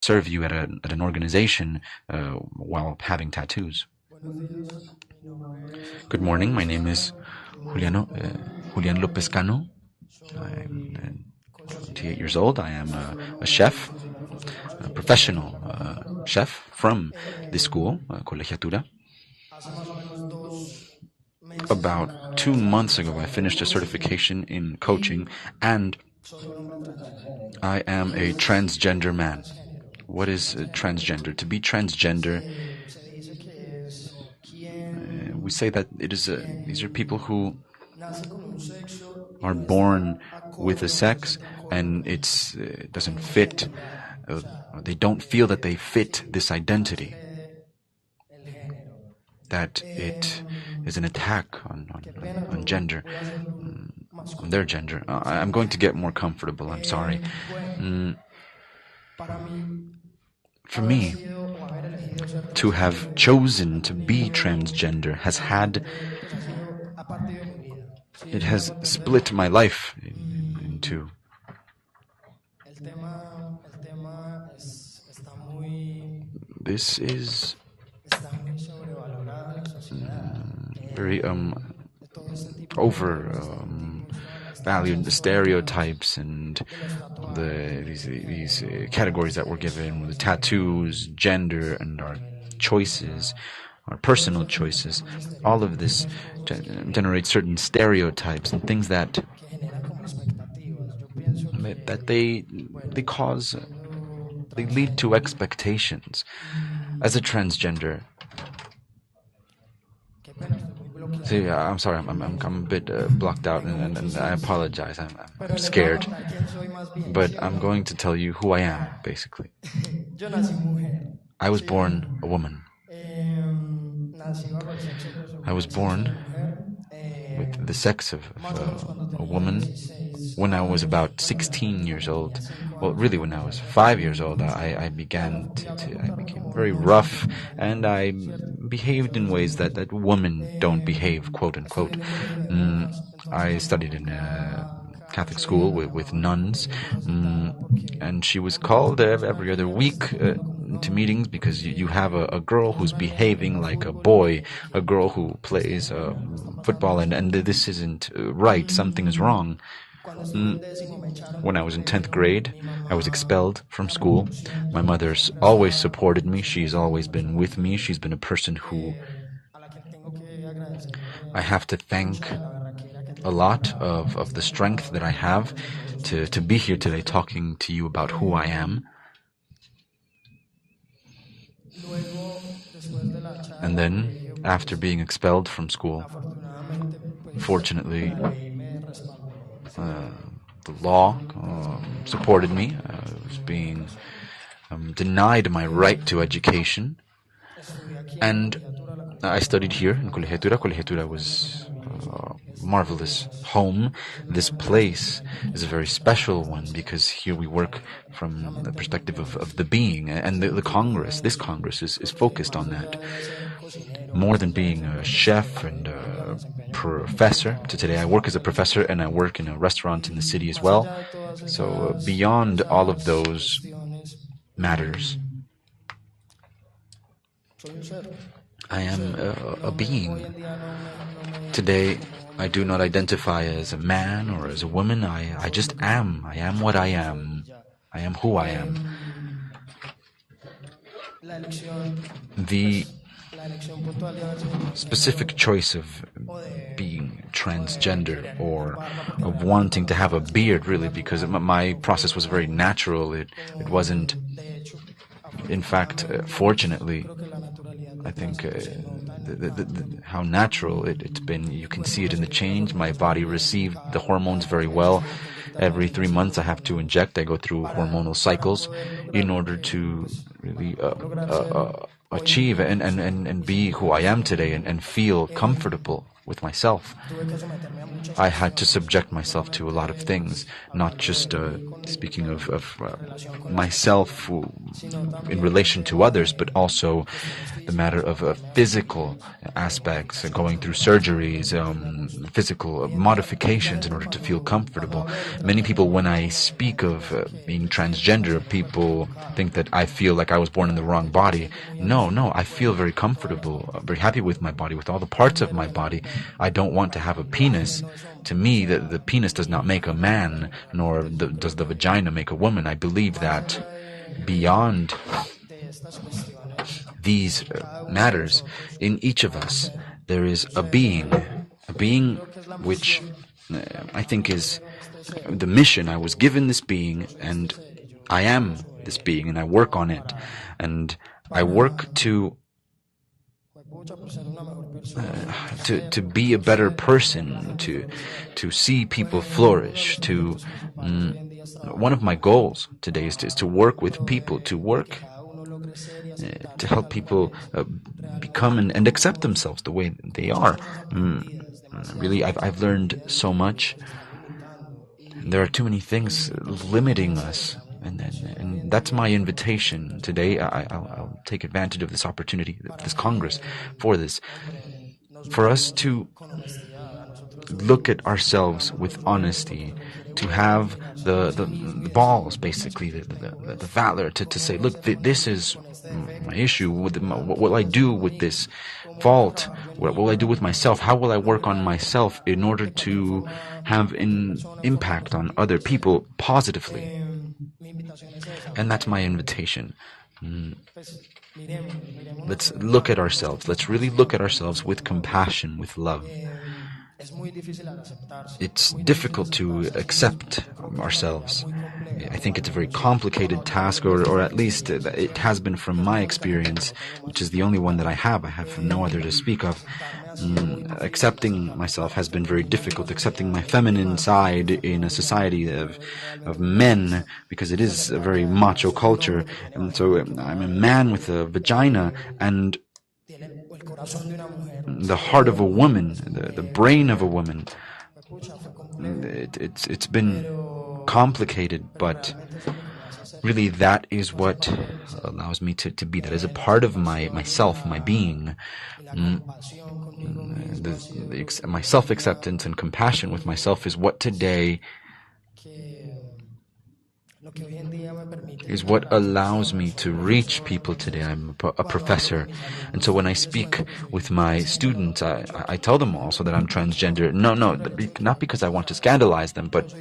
serve you at an organization while having tattoos. Good morning. My name is Julian Lopez Cano. I'm 28 years old. I am a chef, a professional chef from this school, Colegiatura. About 2 months ago, I finished a certification in coaching, and I am a transgender man. What is transgender? To be transgender, we say that these are people who are born with a sex and it doesn't fit. They don't feel that they fit this identity. That it is an attack on gender, on their gender. I'm going to get more comfortable. I'm sorry. For me, to have chosen to be transgender it has split my life in two. This is very valued, the stereotypes and these categories that we're given, the tattoos, gender, and our choices, our personal choices. All of this generates certain stereotypes and things that they lead to expectations. As a transgender, see, I'm sorry, I'm a bit blocked out, and I apologize. I'm scared, but I'm going to tell you who I am, basically. I was born a woman. I was born with the sex of a woman when I was about 16 years old. Well, really, when I was 5 years old, I became very rough, and I behaved in ways that women don't behave, quote unquote. I studied in a Catholic school with nuns, and she was called every other week to meetings because you have a girl who's behaving like a boy, a girl who plays football, and this isn't right. Something is wrong. When I was in 10th grade, I was expelled from school. My mother's always supported me. She's always been with me. She's been a person who I have to thank a lot of the strength that I have to be here today talking to you about who I am. And then, after being expelled from school, fortunately, the law supported me. I was being denied my right to education, and I studied here in Colegiatura. Colegiatura was a marvelous home. This place is a very special one because here we work from the perspective of the being, and the Congress, this Congress is focused on that. More than being a chef and a professor, today I work as a professor and I work in a restaurant in the city as well. So beyond all of those matters, I am a being. Today, I do not identify as a man or as a woman. I just am. I am what I am. I am who I am. The specific choice of being transgender or of wanting to have a beard, really, because my process was very natural. It wasn't, in fact, fortunately, I think how natural it's been. You can see it in the change. My body received the hormones very well. Every 3 months I have to inject. I go through hormonal cycles in order to really achieve and be who I am today and feel comfortable with myself. I had to subject myself to a lot of things, not just speaking of myself in relation to others, but also the matter of physical aspects, going through surgeries, physical modifications in order to feel comfortable. Many people, when I speak of being transgender, people think that I feel like I was born in the wrong body. No, I feel very comfortable, very happy with my body, with all the parts of my body. I don't want to have a penis. To me, the penis does not make a man, nor does the vagina make a woman. I believe that beyond these matters, in each of us, there is a being which I think is the mission. I was given this being, and I am this being, and I work on it, and I work to be a better person, to see people flourish. One of my goals today is to work with people, to work to help people become and accept themselves the way they are. Really, I've learned so much. There are too many things limiting us. And that's my invitation today. I'll take advantage of this opportunity, this Congress, for us to look at ourselves with honesty, to have the balls, basically, the valor to say, look, this is my issue. What will I do with this fault? What will I do with myself? How will I work on myself in order to have an impact on other people positively? And that's my invitation. Let's look at ourselves. Let's really look at ourselves with compassion, with love. It's difficult to accept ourselves. I think it's a very complicated task, or at least it has been from my experience, which is the only one that I have. I have no other to speak of. Accepting myself has been very difficult, accepting my feminine side in a society of men, because it is a very macho culture. And so I'm a man with a vagina and the heart of a woman, the brain of a woman. It's been complicated, but really that is what allows me to be. That is a part of myself, my being. My self-acceptance and compassion with myself is what today is what allows me to reach people today. I'm a professor, and so when I speak with my students, I tell them also that I'm transgender. No, not because I want to scandalize them, but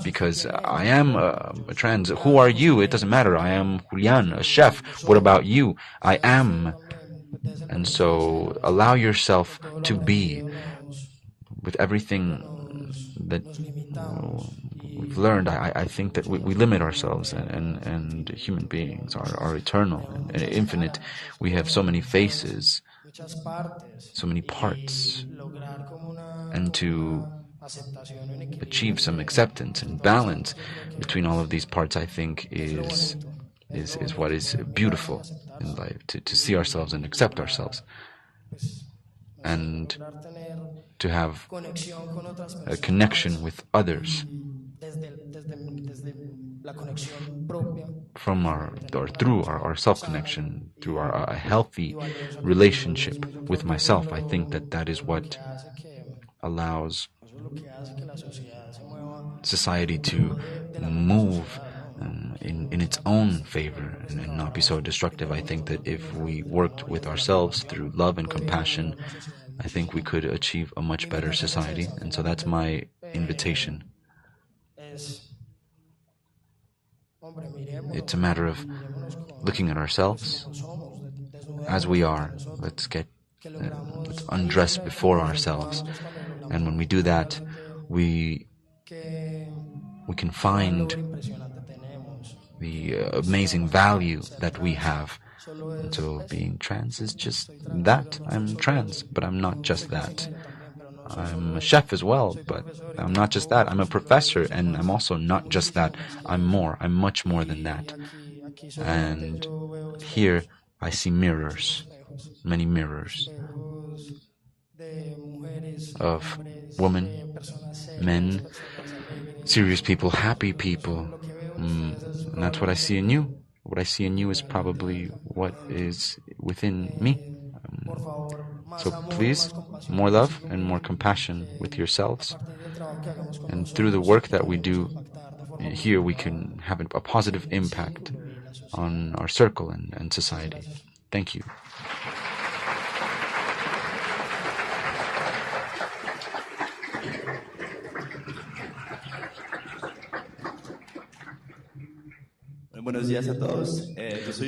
because I am a trans. Who are you? It doesn't matter. I am Julian, a chef. What about you? I am. And so allow yourself to be with everything that we've learned. I think that we limit ourselves, and human beings are eternal and infinite. We have so many faces, so many parts, and to achieve some acceptance and balance between all of these parts, I think, is what is beautiful in life, to see ourselves and accept ourselves, and to have a connection with others from through our self-connection, through a healthy relationship with myself. I think that is what allows society to move in its own favor and not be so destructive. I think that if we worked with ourselves through love and compassion, I think we could achieve a much better society. And so that's my invitation. It's a matter of looking at ourselves as we are. Let's undress before ourselves. And when we do that, we can find the amazing value that we have. And so being trans is just that. I'm trans, but I'm not just that. I'm a chef as well, but I'm not just that. I'm a professor, and I'm also not just that. I'm more. I'm much more than that. And here I see mirrors, many mirrors of women, men, serious people, happy people. And that's what I see in you. What I see in you is probably what is within me. So please, more love and more compassion with yourselves. And through the work that we do here, we can have a positive impact on our circle and society. Thank you.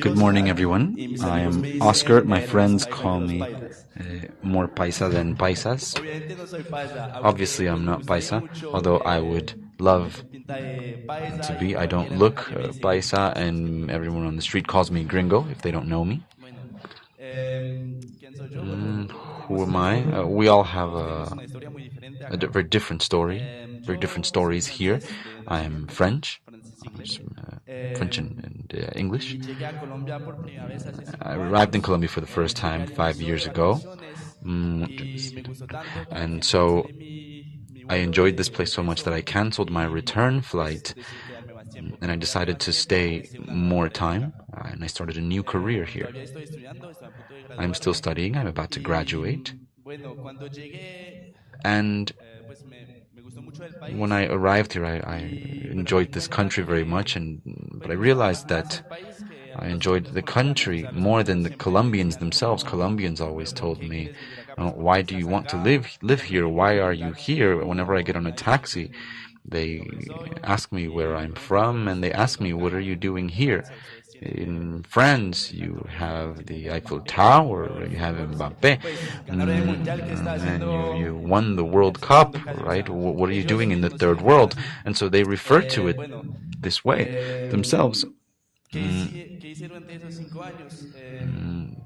Good morning, everyone. I am Oscar. My friends call me more paisa than paisas. Obviously, I'm not paisa, although I would love to be. I don't look paisa, and everyone on the street calls me gringo if they don't know me. Who am I? We all have a very different story, very different stories here. I am French. French and English. I arrived in Colombia for the first time 5 years ago. And so I enjoyed this place so much that I canceled my return flight and I decided to stay more time and I started a new career here. I'm still studying. I'm about to graduate. And when I arrived here, I enjoyed this country very much, but I realized that I enjoyed the country more than the Colombians themselves. Colombians always told me, "Why do you want to live here? Why are you here?" Whenever I get on a taxi, they ask me where I'm from, and they ask me, "What are you doing here?" In France, you have the Eiffel Tower, you have Mbappe, and you won the World Cup, right? What are you doing in the third world? And so they refer to it this way themselves.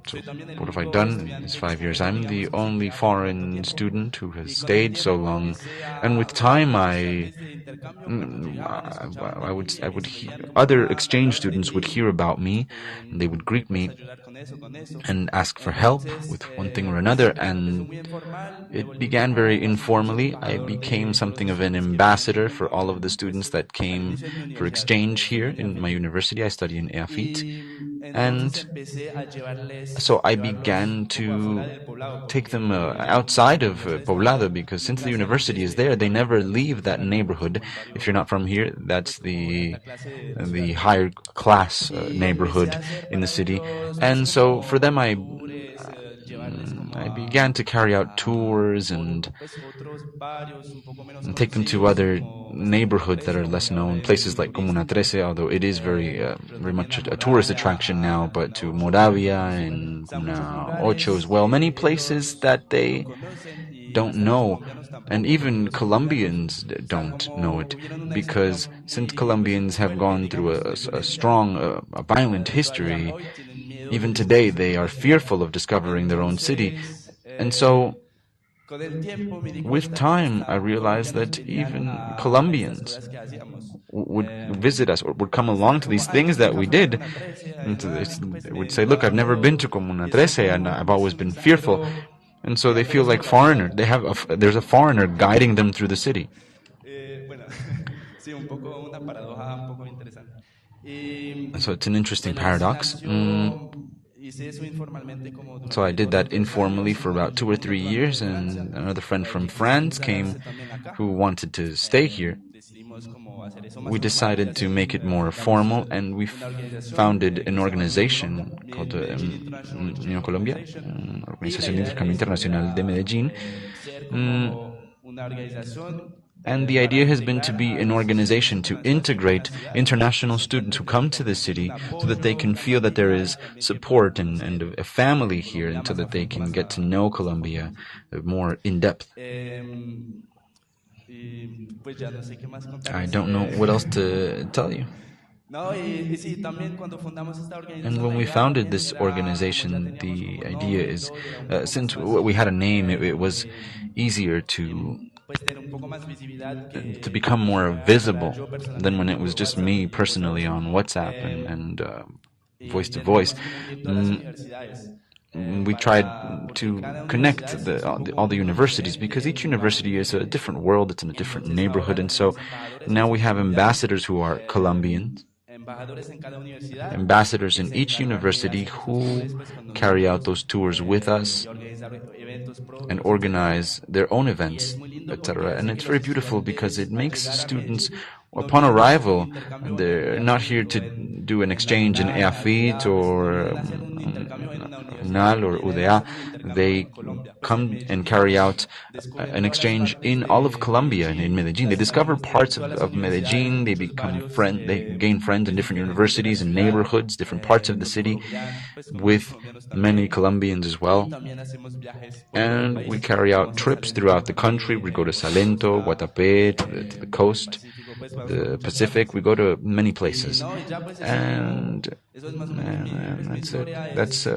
So what have I done in these 5 years? I'm the only foreign student who has stayed so long, and with time other exchange students would hear about me, and they would greet me and ask for help with one thing or another, and it began very informally. I became something of an ambassador for all of the students that came for exchange here in my university. I study in EAFIT, and so I began to take them outside of Poblado, because since the university is there, they never leave that neighborhood. If you're not from here, that's the higher class neighborhood in the city. And so for them, I began to carry out tours and take them to other neighborhoods that are less known, places like Comuna 13, although it is very much a tourist attraction now, but to Moravia and Comuna 8 as well, many places that they don't know, and even Colombians don't know it, because since Colombians have gone through a strong, a violent history, even today they are fearful of discovering their own city. And so with time, I realized that even Colombians would visit us or would come along to these things that we did. And they would say, "Look, I've never been to Comuna 13, and I've always been fearful." And so they feel like foreigners. There's a foreigner guiding them through the city. And so it's an interesting paradox. So I did that informally for about 2 or 3 years, and another friend from France came who wanted to stay here. We decided to make it more formal, and we founded an organization called Unión Colombia, Organización de Intercambio Internacional de Medellín. And the idea has been to be an organization to integrate international students who come to the city so that they can feel that there is support and a family here, and so that they can get to know Colombia more in depth. I don't know what else to tell you. And when we founded this organization, the idea is, since we had a name, it was easier to become more visible than when it was just me personally on WhatsApp and voice to voice. we tried to connect all the universities because each university is a different world, it's in a different neighborhood, and so now we have ambassadors who are Colombians, ambassadors in each university who carry out those tours with us and organize their own events, etc. And it's very beautiful because it makes students, upon arrival, they're not here to do an exchange in EAFIT or UNAL or UDA. They come and carry out an exchange in all of Colombia and in Medellin. They discover parts of Medellin. They gain friends in different universities and neighborhoods, different parts of the city, with many Colombians as well. And we carry out trips throughout the country. We go to Salento, Guatapé, to the coast, the Pacific. We go to many places. And that's it. That's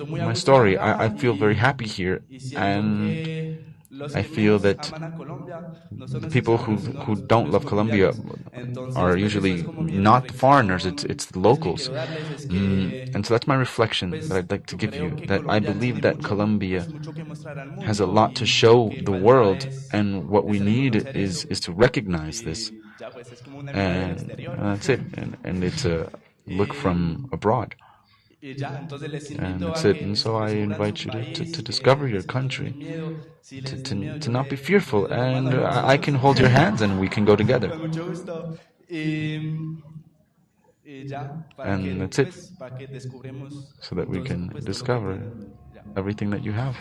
my story. I feel very happy here, and I feel that the people who don't love Colombia are usually not the foreigners, it's the locals. And so that's my reflection that I'd like to give you, that I believe that Colombia has a lot to show the world, and what we need is to recognize this. And that's it. And it's a look from abroad. And that's it. And so I invite you to discover your country, to not be fearful. And I can hold your hands and we can go together. And that's it. So that we can discover everything that you have.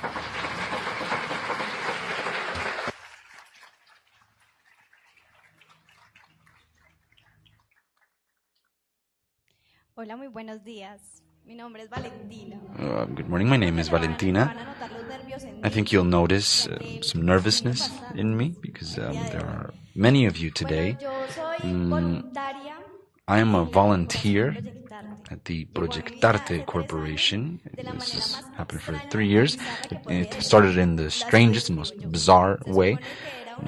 Hola, muy buenos días. Mi nombre es Valentina. Good morning, my name is Valentina. I think you'll notice some nervousness in me because there are many of you today. I am a volunteer at the Proyectarte Corporation. This has happened for 3 years. It started in the strangest and most bizarre way.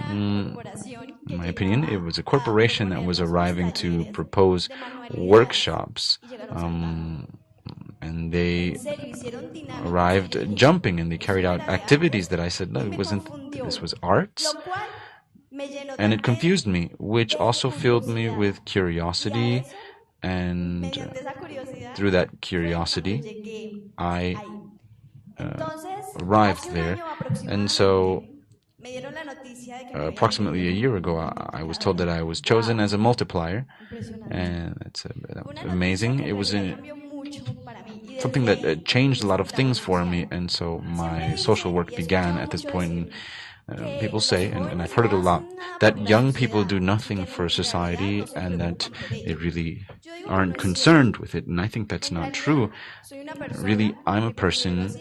In my opinion, it was a corporation that was arriving to propose workshops, and they arrived jumping, and they carried out activities that I said, no, it wasn't, this was arts. And it confused me, which also filled me with curiosity, and through that curiosity, I arrived there. And so approximately a year ago, I was told that I was chosen as a multiplier, and that's amazing. It was something that changed a lot of things for me, and so my social work began at this point. And people say, and I've heard it a lot, that young people do nothing for society and that they really aren't concerned with it, and I think that's not true. Really, I'm a person,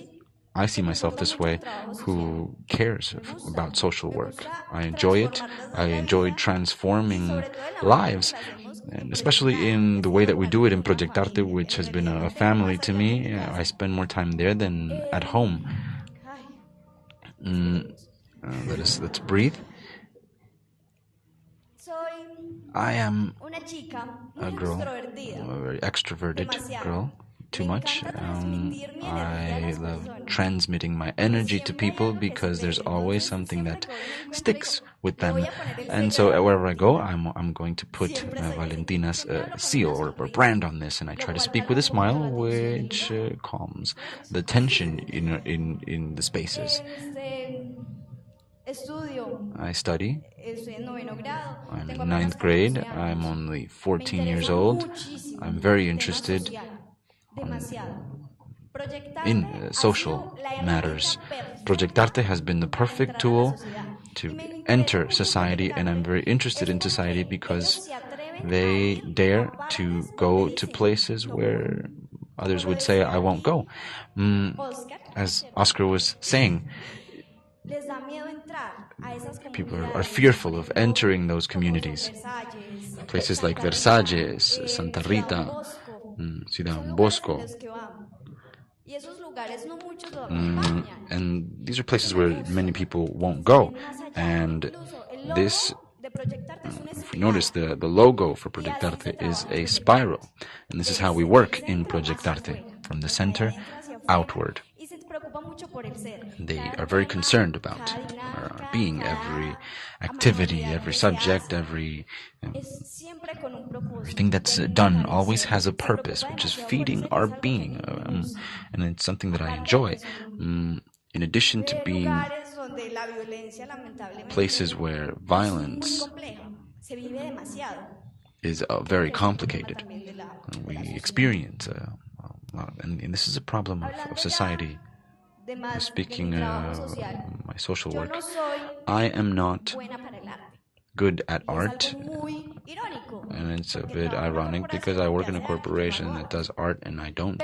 I see myself this way, who cares about social work. I enjoy it. I enjoy transforming lives, and especially in the way that we do it in Proyectarte, which has been a family to me. I spend more time there than at home. Let's breathe. I am a girl, a very extroverted girl. Too much. I love transmitting my energy to people because there's always something that sticks with them. And so wherever I go, I'm going to put Valentina's seal or brand on this, and I try to speak with a smile, which calms the tension in the spaces. I study. I'm in 9th grade. I'm only 14 years old. I'm very interested in social matters. Proyectarte has been the perfect tool to enter society, and I'm very interested in society because they dare to go to places where others would say, I won't go. As Oscar was saying, people are fearful of entering those communities. Places like Versalles, Santa Rita, Ciudad Bosco. And these are places where many people won't go. And this If we notice, the logo for Proyectarte is a spiral, and this is how we work in Proyectarte, from the center outward. They are very concerned about our being, every activity, every subject, everything that's done always has a purpose, which is feeding our being, and it's something that I enjoy. In addition to being places where violence is very complicated, we experience and this is a problem of society. Speaking of my social work, I am not good at art, and it's a bit ironic because I work in a corporation that does art and I don't.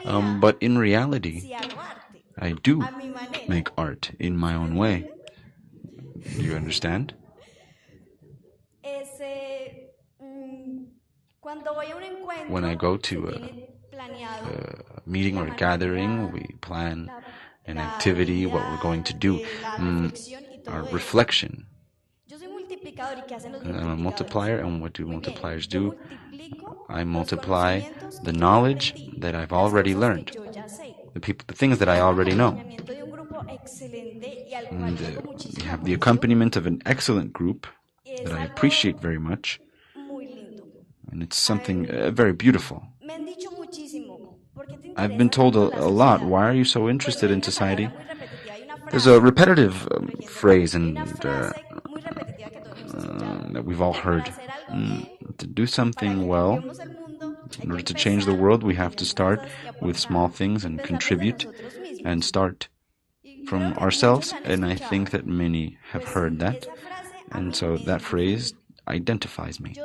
But in reality, I do make art in my own way. Do you understand? When I go to a meeting or a gathering, we plan an activity, what we're going to do, our reflection. I'm a multiplier, and what do multipliers do? I multiply the knowledge that I've already learned, the things that I already know. And we have the accompaniment of an excellent group that I appreciate very much, and it's something very beautiful. I've been told a lot, why are you so interested in society? There's a repetitive phrase that we've all heard. To do something well, in order to change the world, we have to start with small things and contribute and start from ourselves. And I think that many have heard that. And so that phrase identifies me.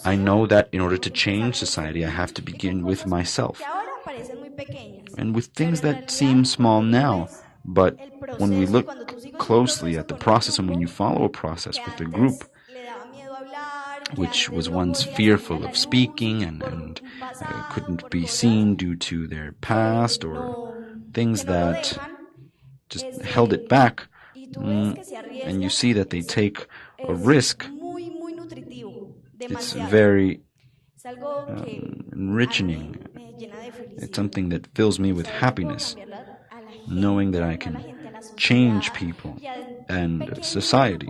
I know that in order to change society, I have to begin with myself. And with things that seem small now, but when we look closely at the process and when you follow a process with a group, which was once fearful of speaking and couldn't be seen due to their past or things that just held it back, and you see that they take a risk, it's very enriching. It's something that fills me with happiness, knowing that I can change people and society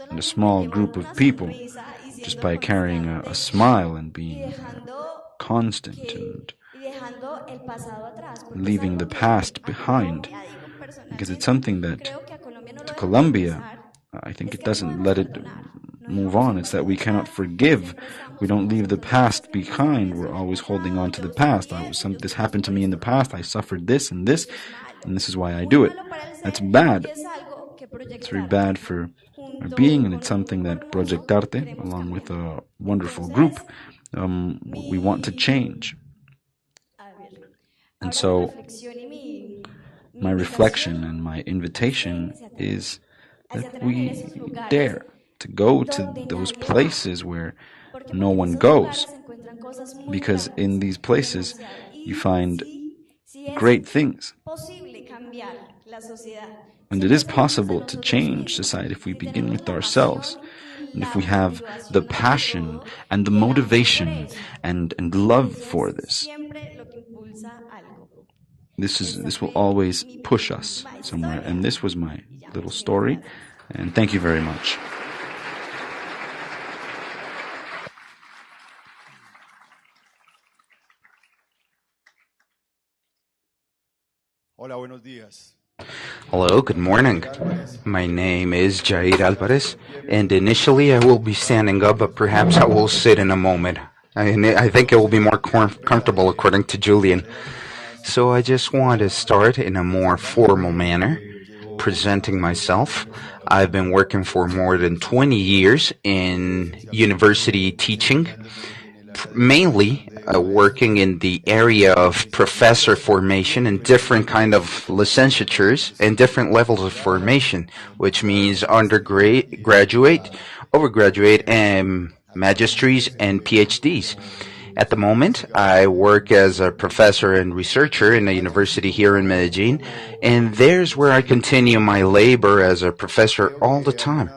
and a small group of people just by carrying a smile and being constant and leaving the past behind. Because it's something that, to Colombia, I think it doesn't let it move on. It's that we cannot forgive. We don't leave the past behind. We're always holding on to the past. This happened to me in the past. I suffered this, and this is why I do it. That's bad. It's very bad for our being, and it's something that Proyectarte, along with a wonderful group, we want to change. And so my reflection and my invitation is that we dare to go to those places where no one goes, because in these places you find great things. And it is possible to change society if we begin with ourselves, and if we have the passion and the motivation and love for this. This will always push us somewhere. And this was my little story, and thank you very much. Hola, buenos días. Hello, good morning. My name is Jair Alvarez, and initially I will be standing up, but perhaps I will sit in a moment. I think it will be more comfortable according to Julian. So I just want to start in a more formal manner, presenting myself. I've been working for more than 20 years in university teaching, mainly working in the area of professor formation and different kind of licensatures and different levels of formation, which means undergraduate, overgraduate, and magistries and PhDs. At the moment, I work as a professor and researcher in a university here in Medellin, and there's where I continue my labor as a professor all the time.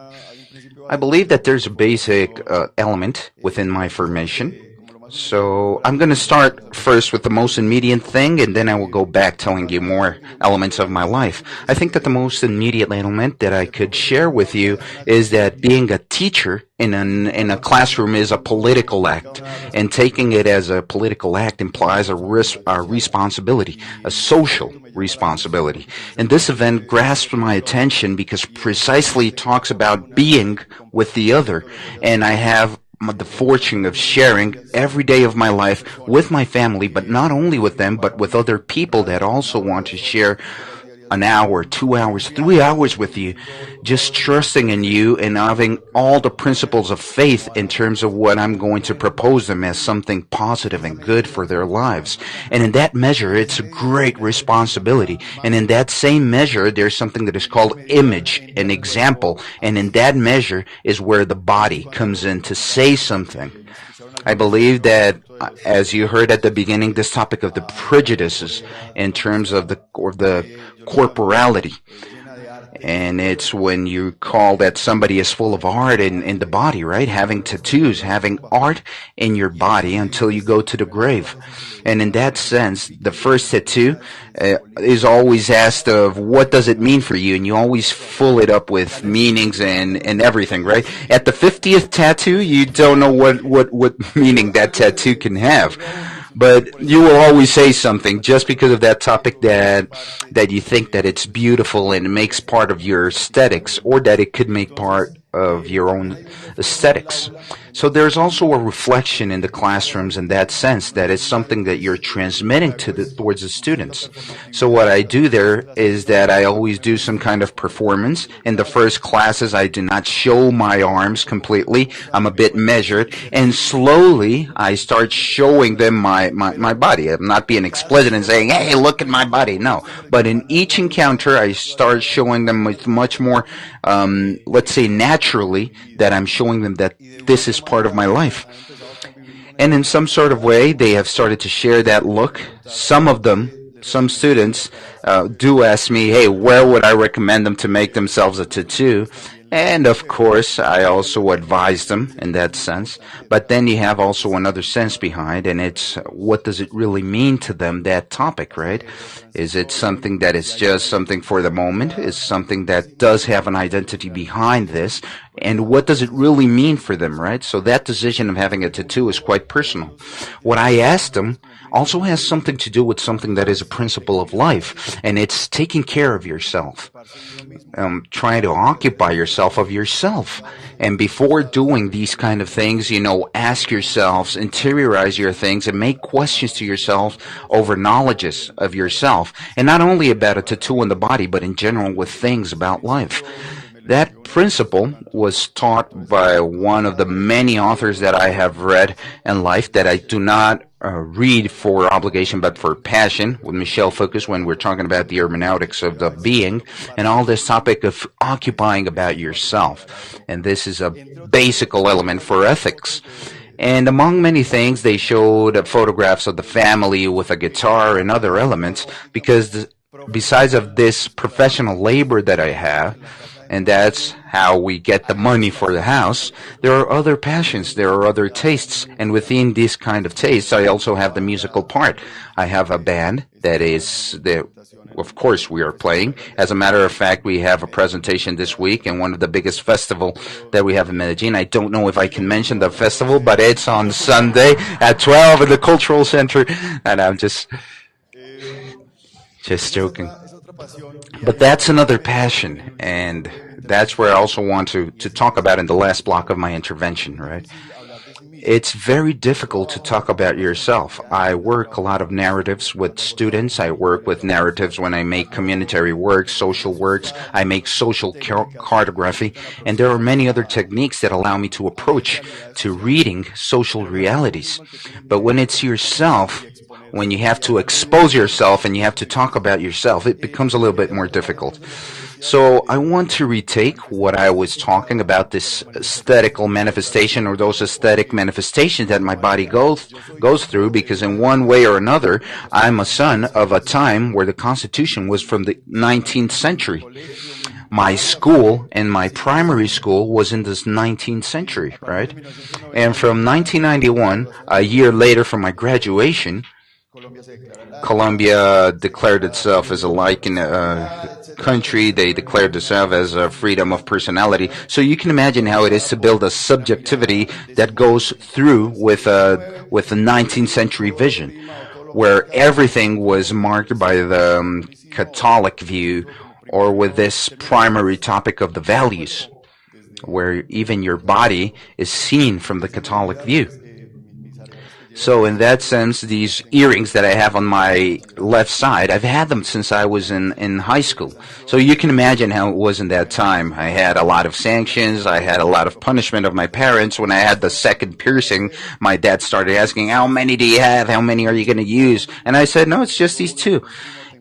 I believe that there's a basic element within my formation. So I'm going to start first with the most immediate thing, and then I will go back telling you more elements of my life. I think that the most immediate element that I could share with you is that being a teacher in a classroom is a political act, and taking it as a political act implies a responsibility, a social responsibility. And this event grasped my attention because precisely it talks about being with the other, and I have the fortune of sharing every day of my life with my family, but not only with them, but with other people that also want to share an hour, 2 hours, 3 hours with you, just trusting in you and having all the principles of faith in terms of what I'm going to propose them as something positive and good for their lives. And in that measure, it's a great responsibility. And in that same measure, there's something that is called image, an example. And in that measure is where the body comes in to say something. I believe that, as you heard at the beginning, this topic of the prejudices in terms of the corporality. And it's when you call that somebody is full of art in the body, right? Having tattoos, having art in your body until you go to the grave. And in that sense, the first tattoo is always asked of what does it mean for you? And you always fill it up with meanings and everything, right? At the 50th tattoo, you don't know what meaning that tattoo can have. But you will always say something just because of that topic that you think that it's beautiful and it makes part of your aesthetics, or that it could make part of your own aesthetics. So there's also a reflection in the classrooms in that sense, that it's something that you're transmitting towards the students. So what I do there is that I always do some kind of performance. In the first classes, I do not show my arms completely. I'm a bit measured, and slowly I start showing them my body. I'm not being explicit and saying, hey, look at my body. No. But in each encounter, I start showing them with much more, let's say, naturally, that I'm showing them that this is part of my life. And in some sort of way, they have started to share that look. Some of them, some students, do ask me, hey, where would I recommend them to make themselves a tattoo? And of course, I also advise them in that sense. But then you have also another sense behind, and it's what does it really mean to them, that topic, right? Is it something that is just something for the moment? Is something that does have an identity behind this? And what does it really mean for them, right? So that decision of having a tattoo is quite personal. What I asked them also has something to do with something that is a principle of life, and it's taking care of yourself. Trying to occupy yourself of yourself. And before doing these kind of things, ask yourselves, interiorize your things, and make questions to yourself over knowledges of yourself. And not only about a tattoo on the body, but in general with things about life. That principle was taught by one of the many authors that I have read in life, that I do not read for obligation but for passion, with Michel Foucault, when we're talking about the hermeneutics of the being and all this topic of occupying about yourself. And this is a basic element for ethics. And among many things, they showed photographs of the family with a guitar and other elements, because besides of this professional labor that I have, and that's how we get the money for the house, there are other passions, there are other tastes, and within this kind of tastes, I also have the musical part. I have a band that is, of course, we are playing. As a matter of fact, we have a presentation this week in one of the biggest festivals that we have in Medellin. I don't know if I can mention the festival, but it's on Sunday at 12 in the Cultural Center, and I'm just joking. But that's another passion, and that's where I also want to talk about in the last block of my intervention, right? It's very difficult to talk about yourself. I work a lot of narratives with students. I work with narratives when I make communitary works, social works. I make social cartography, and there are many other techniques that allow me to approach to reading social realities. But when it's yourself, when you have to expose yourself and you have to talk about yourself, it becomes a little bit more difficult. So I want to retake what I was talking about, this aesthetical manifestation, or those aesthetic manifestations that my body goes through, because in one way or another, I'm a son of a time where the Constitution was from the 19th century. my school and my primary school was in this 19th century, right? And from 1991, a year later from my graduation, Colombia declared itself as a country. They declared themselves as a freedom of personality. So you can imagine how it is to build a subjectivity that goes through with the 19th century vision, where everything was marked by the Catholic view, or with this primary topic of the values, where even your body is seen from the Catholic view. So in that sense, these earrings that I have on my left side, I've had them since I was in high school. So you can imagine how it was in that time. I had a lot of sanctions. I had a lot of punishment of my parents. When I had the second piercing, my dad started asking, how many do you have? How many are you going to use? And I said, no, it's just these two.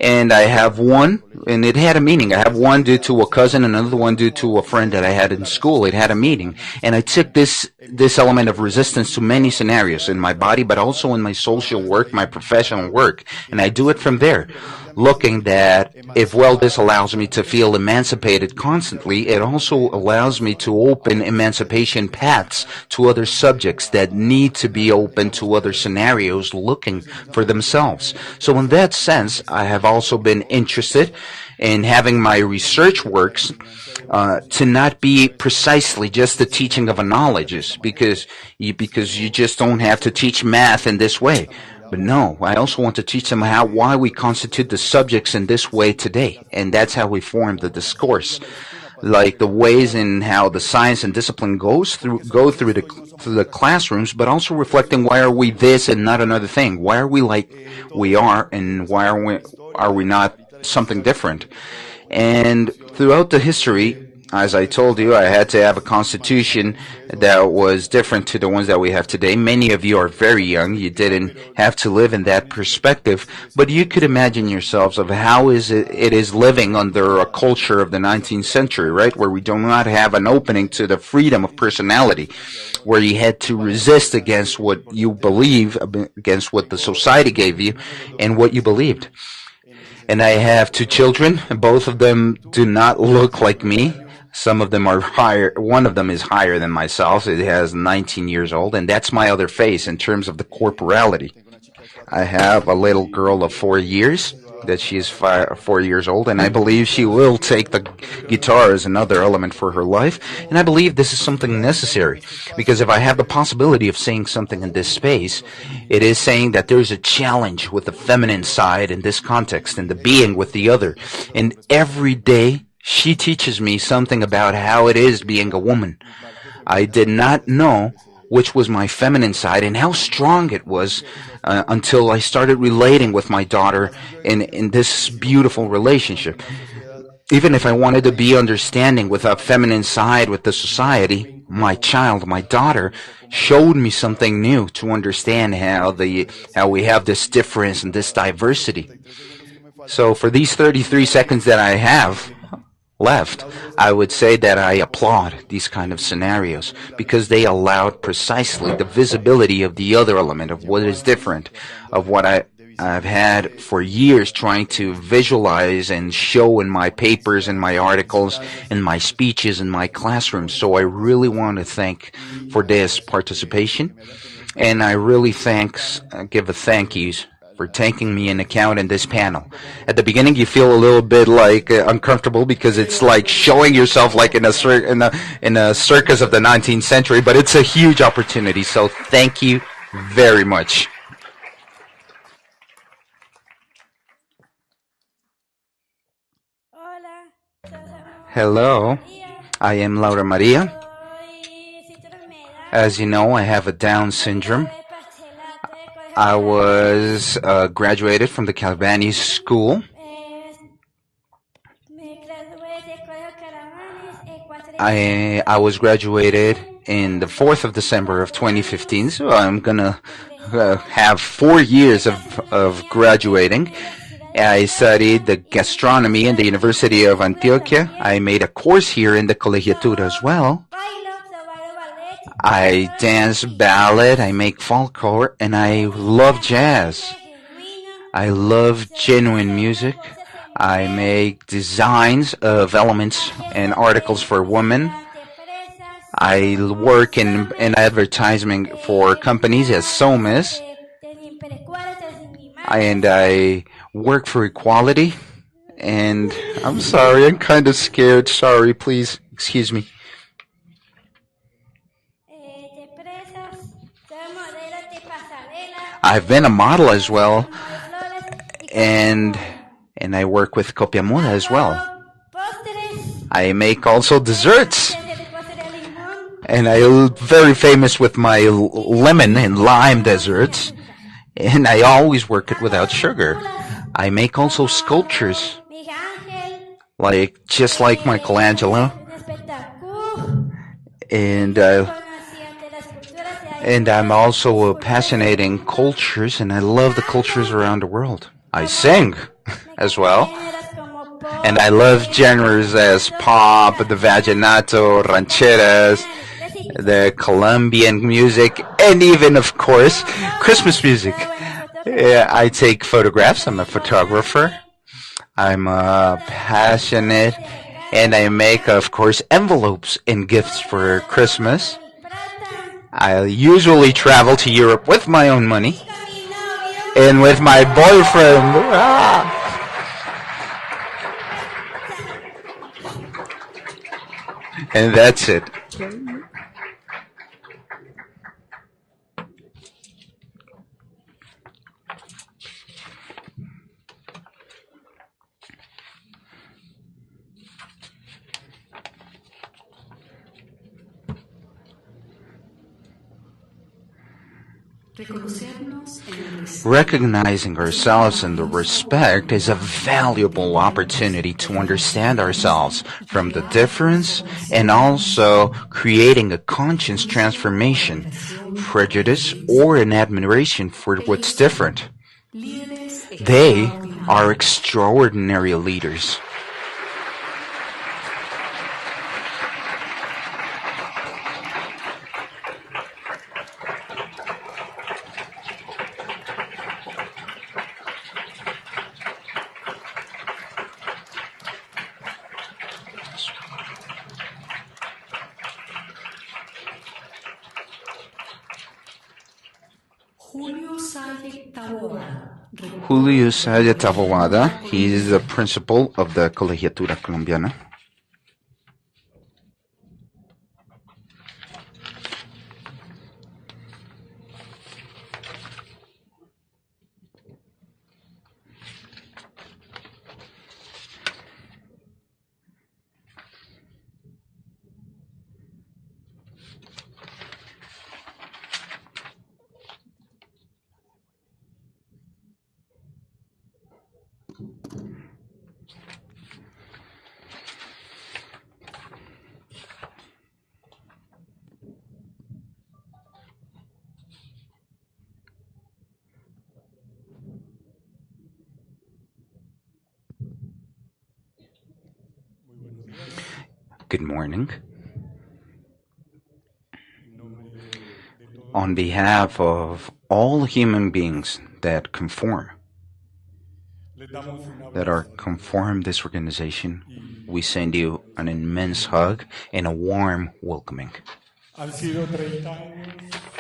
And I have one, and it had a meaning. I have one due to a cousin, and another one due to a friend that I had in school. It had a meaning. And I took this element of resistance to many scenarios in my body, but also in my social work, my professional work. And I do it from there, looking that if, well, this allows me to feel emancipated constantly, it also allows me to open emancipation paths to other subjects that need to be open to other scenarios looking for themselves. So in that sense, I have also been interested in having my research works to not be precisely just the teaching of a knowledge, because you just don't have to teach math in this way. But no, I also want to teach them why we constitute the subjects in this way today, and that's how we form the discourse, like the ways in how the science and discipline go through the classrooms, but also reflecting why are we this and not another thing? Why are we like we are, and why are we not something different? And throughout the history, as I told you, I had to have a constitution that was different to the ones that we have today. Many of you are very young. You didn't have to live in that perspective, but you could imagine yourselves of how it is living under a culture of the 19th century, right? Where we do not have an opening to the freedom of personality, where you had to resist against what you believe, against what the society gave you and what you believed. And I have two children, and both of them do not look like me. Some of them are higher. One of them is higher than myself. It has 19 years old, and that's my other face in terms of the corporality. I have a little girl of 4 years, that she is 4 years old, and I believe she will take the guitar as another element for her life. And I believe this is something necessary, because if I have the possibility of saying something in this space, it is saying that there's a challenge with the feminine side in this context, and the being with the other. And every day, she teaches me something about how it is being a woman. I did not know which was my feminine side and how strong it was until I started relating with my daughter in this beautiful relationship. Even if I wanted to be understanding with a feminine side with the society, my child, my daughter, showed me something new to understand how we have this difference and this diversity. So for these 33 seconds that I have left, I would say that I applaud these kind of scenarios, because they allowed precisely the visibility of the other element, of what is different, of what I've had for years trying to visualize and show in my papers, in my articles, in my speeches, in my classrooms. So I really want to thank for this participation, and I really give a thank yous for taking me in account in this panel. At the beginning, you feel a little bit like uncomfortable, because it's like showing yourself like in a circus of the 19th century, but it's a huge opportunity. So thank you very much. Hello, I am Laura Maria. As you know, I have a Down syndrome. I was graduated from the Calvani School. I was graduated in the 4th of December of 2015, so I'm going to have 4 years of graduating. I studied the gastronomy in the University of Antioquia. I made a course here in the Colegiatura as well. I dance ballet, I make folklore, and I love jazz. I love genuine music. I make designs of elements and articles for women. I work in advertising for companies as Somas. And I work for equality. And I'm sorry, I'm kind of scared. Sorry, please excuse me. I've been a model as well, and I work with Copia Muda as well. I make also desserts, and I'm very famous with my lemon and lime desserts, and I always work it without sugar. I make also sculptures, just like Michelangelo, and I'm also passionate in cultures, and I love the cultures around the world. I sing as well, and I love genres as pop, the vallenato, rancheras, the Colombian music, and even, of course, Christmas music. I take photographs. I'm a photographer. I'm passionate, and I make, of course, envelopes and gifts for Christmas. I usually travel to Europe with my own money and with my boyfriend. And that's it. Recognizing ourselves and the respect is a valuable opportunity to understand ourselves from the difference and also creating a conscious transformation, prejudice, or an admiration for what's different. They are extraordinary leaders. Julio Saya Taboada, he is the principal of the Colegiatura Colombiana. Good morning. On behalf of all human beings that are conform this organization, we send you an immense hug and a warm welcoming.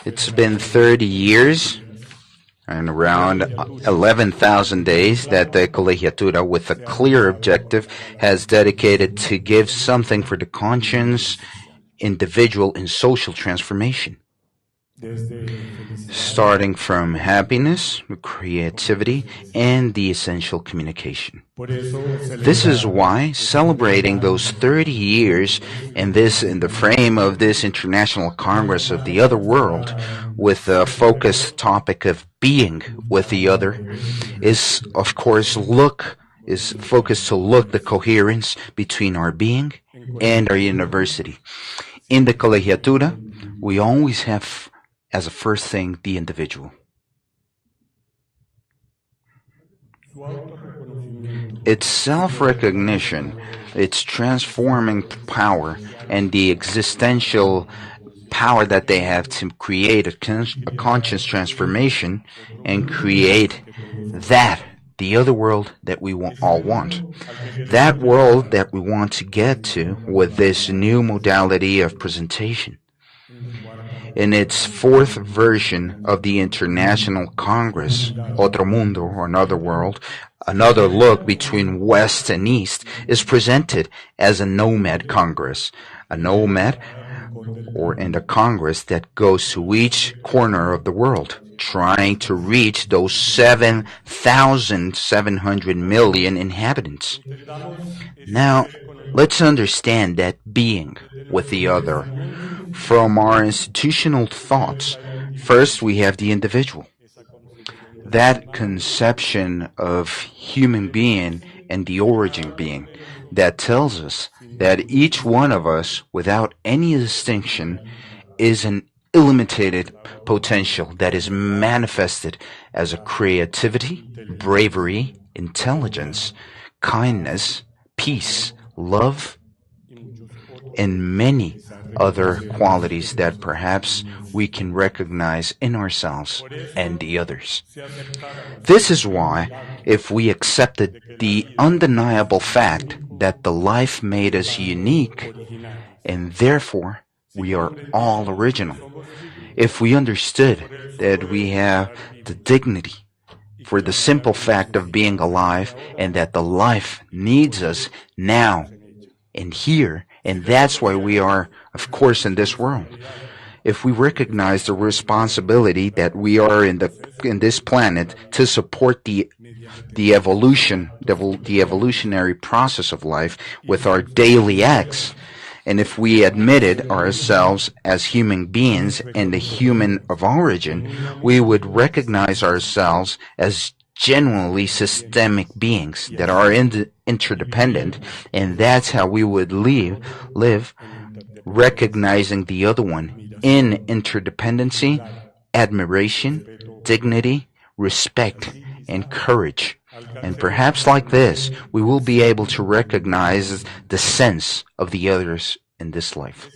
It's been 30 years and around 11,000 days that the Colegiatura, with a clear objective, has dedicated to give something for the conscience, individual, and social transformation. Starting from happiness, creativity, and the essential communication. This is why celebrating those 30 years in the frame of this International Congress of the Other World, with the focused topic of being with the other, is of course focused to look the coherence between our being and our university. In the Colegiatura, we always have as a first thing the individual. It's self-recognition, its transforming power, and the existential power that they have to create a conscious transformation and create that the other world that we all want. That world that we want to get to with this new modality of presentation. In its fourth version of the International Congress, Otro Mundo, or Another World, another look between West and East, is presented as a nomad Congress. A nomad, or in a Congress that goes to each corner of the world, trying to reach those 7,700 million inhabitants. Now, let's understand that being with the other. From our institutional thoughts, first we have the individual. That conception of human being and the origin being that tells us that each one of us, without any distinction, is an illimitated potential that is manifested as a creativity, bravery, intelligence, kindness, peace, love, and many other qualities that perhaps we can recognize in ourselves and the others. This is why, if we accepted the undeniable fact that the life made us unique, and therefore we are all original, if we understood that we have the dignity for the simple fact of being alive and that the life needs us now and here, and that's why we are, of course, in this world. If we recognize the responsibility that we are in this planet to support the evolutionary process of life with our daily acts, and if we admitted ourselves as human beings and the human of origin, we would recognize ourselves as genuinely systemic beings that are interdependent, and that's how we would live, recognizing the other one in interdependency, admiration, dignity, respect, and courage. And perhaps like this, we will be able to recognize the sense of the others in this life.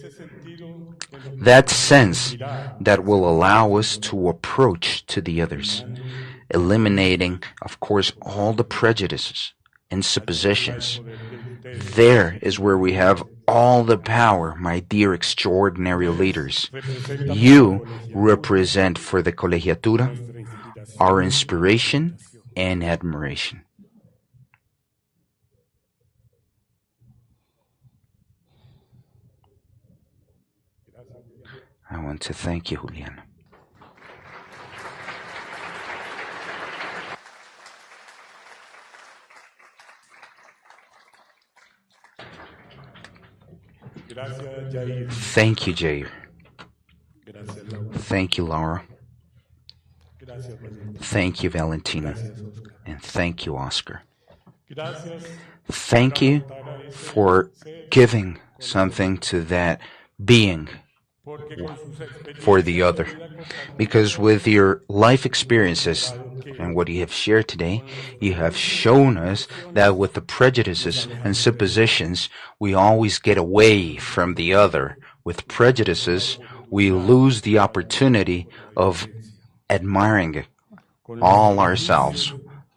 That sense that will allow us to approach to the others, eliminating, of course, all the prejudices and suppositions. There is where we have all the power, my dear extraordinary leaders. You represent for the Colegiatura our inspiration and admiration. I want to thank you, Juliana. Thank you, Jair. Thank you, Laura. Thank you, Valentina. And thank you, Oscar. Thank you for giving something to that being for the other. Because with your life experiences and what you have shared today, you have shown us that with the prejudices and suppositions, we always get away from the other. With prejudices, we lose the opportunity of admiring all ourselves.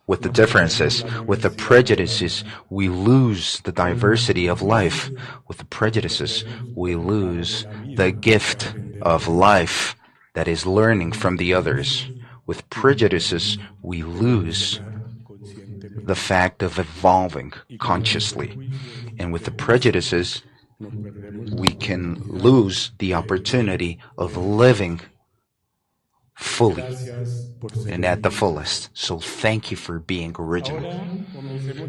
With the differences, with the prejudices, we lose the diversity of life. With the prejudices, we lose the gift of life that is learning from the others. With prejudices, we lose the fact of evolving consciously. And with the prejudices, we can lose the opportunity of living fully and at the fullest. So thank you for being original.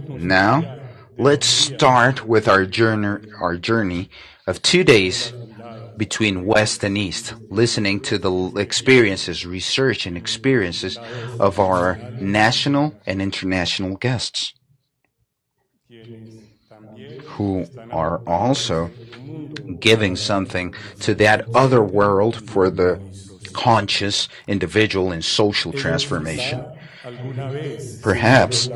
Now, let's start with our journey of 2 days between West and East, listening to the experiences, research and experiences of our national and international guests, who are also giving something to that other world for the conscious, individual, and social transformation. Perhaps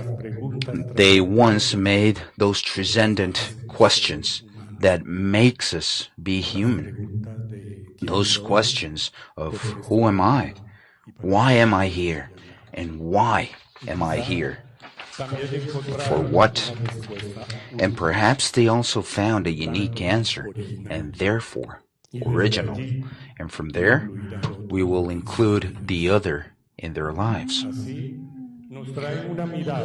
they once made those transcendent questions that makes us be human. Those questions of who am I? Why am I here? And why am I here? For what? And perhaps they also found a unique answer, and therefore original. And from there, we will include the other in their lives.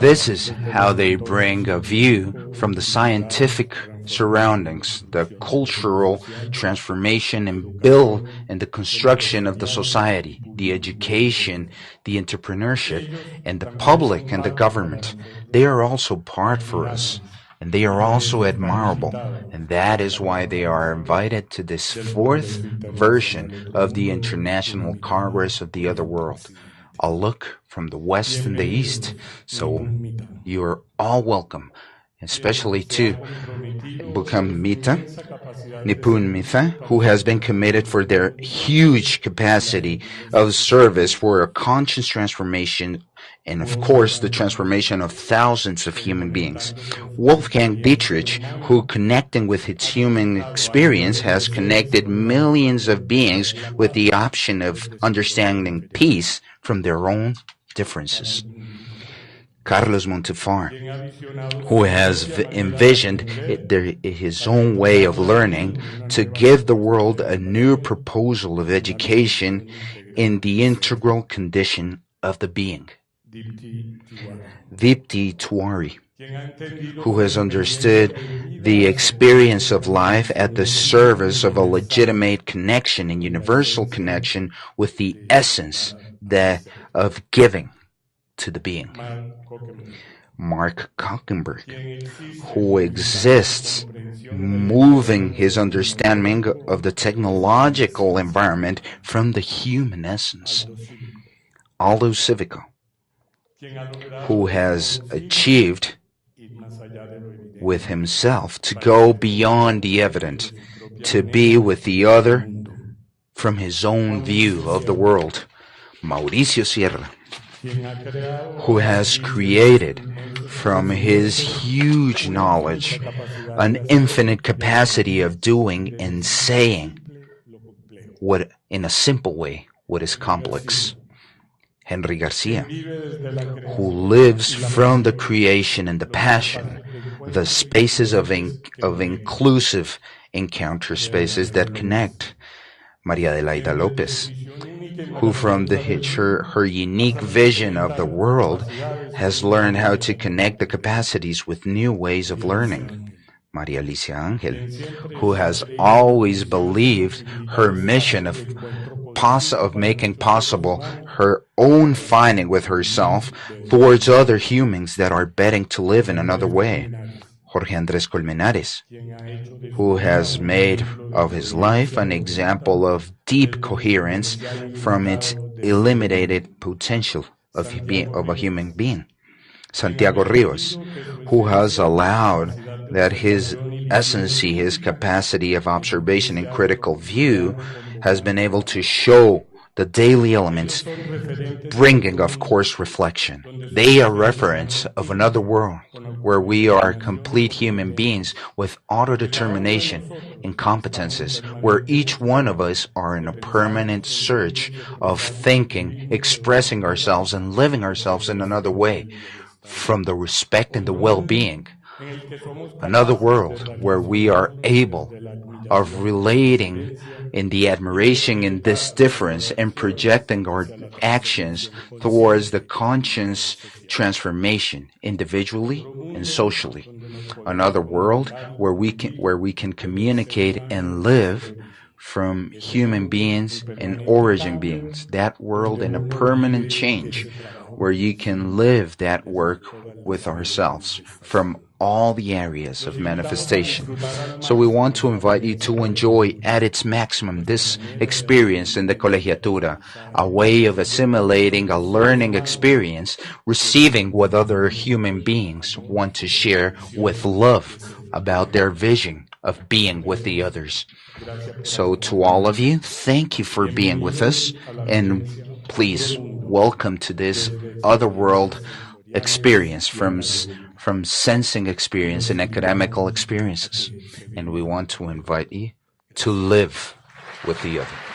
This is how they bring a view from the scientific surroundings, the cultural transformation and build and the construction of the society, the education, the entrepreneurship, and the public and the government. They are also part for us, and they are also admirable, and that is why they are invited to this fourth version of the International Congress of the OtherWorld. A look from the West and the East. So you are all welcome, especially to Bukam Mita, Nipun Mita, who has been committed for their huge capacity of service for a conscious transformation and, of course, the transformation of thousands of human beings. Wolfgang Dietrich, who, connecting with its human experience, has connected millions of beings with the option of understanding peace from their own differences. Carlos Montefar, who has envisioned his own way of learning to give the world a new proposal of education in the integral condition of the being. Dipti Tiwari, who has understood the experience of life at the service of a legitimate connection and universal connection with the essence of giving to the being. Mark Kalkenberg, who exists moving his understanding of the technological environment from the human essence. Aldo Civico, who has achieved with himself to go beyond the evident, to be with the other from his own view of the world. Mauricio Sierra, who has created from his huge knowledge an infinite capacity of doing and saying what, in a simple way, what is complex. Henry Garcia, who lives from the creation and the passion, the spaces of inclusive encounter spaces that connect. Maria Adelaida Lopez, who from her unique vision of the world has learned how to connect the capacities with new ways of learning. Maria Alicia Angel, who has always believed her mission of making possible her own finding with herself towards other humans that are betting to live in another way. Jorge Andrés Colmenares, who has made of his life an example of deep coherence from its eliminated potential of a human being. Santiago Rios, who has allowed that his essence, his capacity of observation and critical view, has been able to show the daily elements, bringing, of course, reflection. They are reference of another world where we are complete human beings with auto-determination and competences, where each one of us are in a permanent search of thinking, expressing ourselves, and living ourselves in another way, from the respect and the well-being. Another world where we are able of relating in the admiration in this difference and projecting our actions towards the conscious transformation individually and socially. Another world where we can communicate and live from human beings and origin beings. That world in a permanent change where you can live that work with ourselves from all the areas of manifestation. So we want to invite you to enjoy at its maximum this experience in the Colegiatura, a way of assimilating a learning experience, receiving what other human beings want to share with love about their vision of being with the others. So to all of you, thank you for being with us, and please welcome to this OtherWorld experience from sensing experience and academical experiences. And we want to invite you to live with the other.